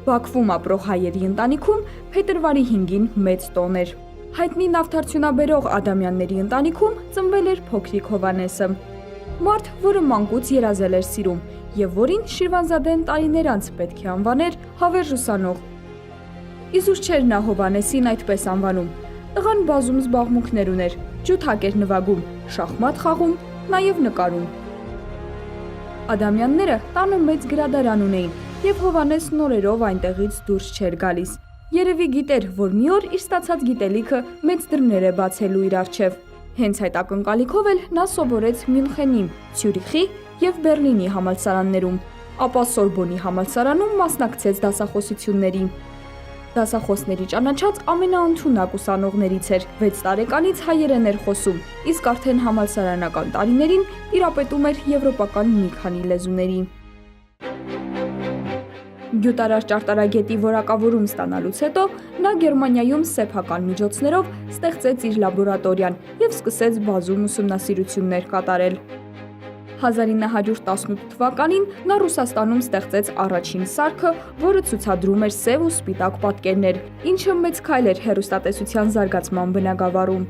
Բաքվում ապրող հայերի ընտանիքում փետրվարի 5-ին մեծ տոն էր։ Հայտնի նավթարդյունաբերող Ադամյանների ընտանիքում ծնվել էր փոքրիկ Հովհաննեսը։ Մարդ, որը մանկուց երազել էր սիրում եւ որին Շիրվանզադեն տարիներ անց պետք է անվաներ հավերժ ուսանող։ Իզուր չէր նա Հովհաննեսին այդպես անվանում։ Տղան բազում զբաղմունքներ ուներ, ջութակ էր նվագում, շախմատ խաղում, նաեւ նկարում։ Ադամյանները տանը մեծ գրադարան ունեին, եւ Հովհաննեսն օրերով այնտեղից դուրս չէր գալիս։ Երևի գիտեր, որ մի օր իր ստացած գիտելիքը մեծ դռներ է բացելու իր առջև։ Հենց այդ ակնկալիքով էլ նա սովորեց Մյունխենի, Ցյուրիխի եւ Բեռլինի համալսարաններում, ապա Սորբոնի համալսարանում մասնակցեց դասախոսությունների։ Դասախոսների ճանաչած ամենաընդունակ ուսանողներից էր, 6 տարեկանից հայերեն էր խոսում, իսկ արդեն համալսարանական տարիներին տիրապետում էր եվրոպական մի քանի լեզուների։ Գյուտարար ճարտարագետի որակավորում ստանալուց հետո նա Գերմանիայում սեփական միջոցներով ստեղծեց իր լաբորատորիան եւ սկսեց բազում ուսումնասիրություններ կատարել։ 1918 թվականին նա Ռուսաստանում ստեղծեց առաջին սարքը, որը ցուցադրում էր սև ու սպիտակ պատկերներ, ինչը մեծ քայլ էր հեռուստատեսության զարգացման բնագավառում։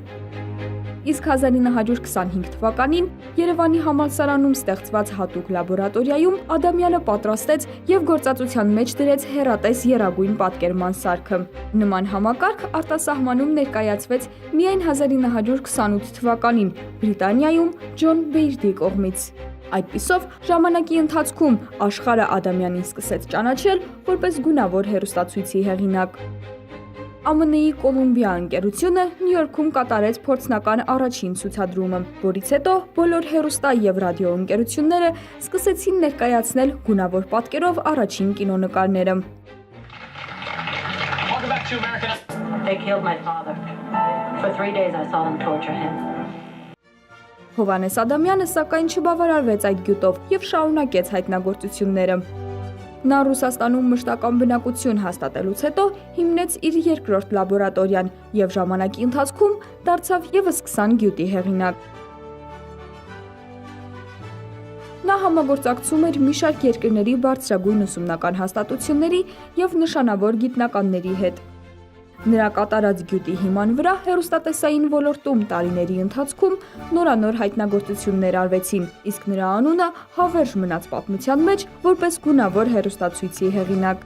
Իսկ 1925 թվականին Երևանի համալսարանում ստեղծված հատուկ լաբորատորիայում Ադամյանը պատրաստեց եւ գործածության մեջ դրեց հեռատես եռագույն պատկերման սարքը։ Նման համակարգ արտասահմանում ներկայացվեց միայն 1928 թվականին Բրիտանիայում Ջոն Բեյրդի կողմից։ Այդպիսով ժամանակի ընթացքում աշխարհը Ադամյանին սկսեց ճանաչել որպես գունավոր հեռուստացույցի հեղինակ։ ԱՄՆ-ի Կոլումբիա ընկերությունը Նյու Յորքում կատարեց փորձնական առաջին ցուցադրումը, որից հետո բոլոր հեռուստա եւ ռադիո ընկերությունները սկսեցին ներկայացնել գունավոր պատկերով առաջին կինոնկարները։ Հովհաննես Ադամյանը սակայն չբավարարվեց այդ գյուտով եւ շարունակեց հայտնագործությունները։ Նա Ռուսաստանում մշտական բնակություն հաստատելուց հետո հիմնեց իր երկրորդ լաբորատորիան եւ ժամանակի ընթացքում դարձավ եւս 20 գյուտի հեղինակ։ Նա համագործակցում էր մի շարք երկրների բարձրագույն ուսումնական հաստատությունների եւ նշանավոր գիտնականների հետ։ Նրա կատարած գյուտի հիման վրա հեռուստատեսային ոլորտում տարիների ընթացքում նորանոր հայտնագործություններ արվեցին, իսկ նրա անունը հավերժ մնաց պատմության մեջ որպես գունավոր հեռուստացույցի հեղինակ։